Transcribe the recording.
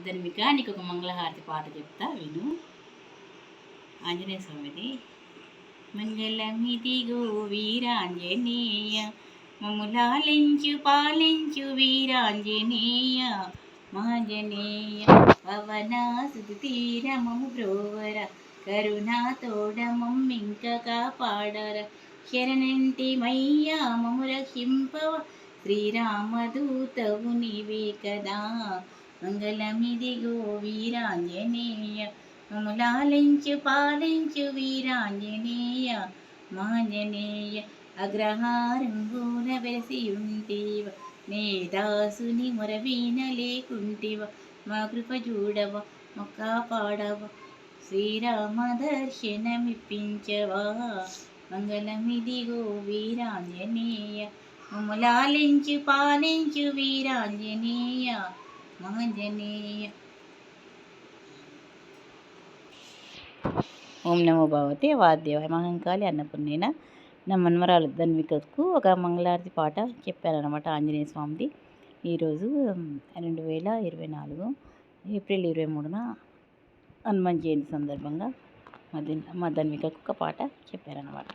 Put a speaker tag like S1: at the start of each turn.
S1: ధర్మిక నీకు ఒక మంగళహారతి పాట చెప్తా విను. ఆంజనేయ స్వామిది. మంగళమిదిగో వీరాంజనేయ, మమ్ములాలించు పాలించు వీరాంజనేయ, మాంజనేయ పవనాసుతి తీరమము బ్రోవర, కరుణా తోడ మమ్మింక కాపాడర, శరణంటి మయ్యా మము రక్షింపవ, శ్రీరామదూతవు నీవే కదా. మంగళమిదిగో వీరాంజనేయ, మమ్ములాలించు పాలించు వీరాంజనేయ, మాంజనేయ అగ్రహారంబున వెలసియుంటివ, నే దాసుని మొరవీన లేకుంటివ, మా కృప చూడవ మా కాపాడవ, శ్రీరామ దర్శనమిప్పించవా. మంగళమిదిగో వీరాంజనేయ, మమ్ములాలించు పాలించు వీరాంజనేయ, మాంజనేయ. ఓం నమో భగవతే వాసుదేవాయ. మహంకాళి అన్నపూర్ణేన. నా మన్మరాలు ధన్వికకు ఒక మంగళారతి పాట చెప్పారనమాట ఆంజనేయ స్వామిది. ఈరోజు 2024 ఏప్రిల్ 23న హనుమాన్ జయంతి సందర్భంగా మా ధన్వికకు ఒక పాట చెప్పారనమాట.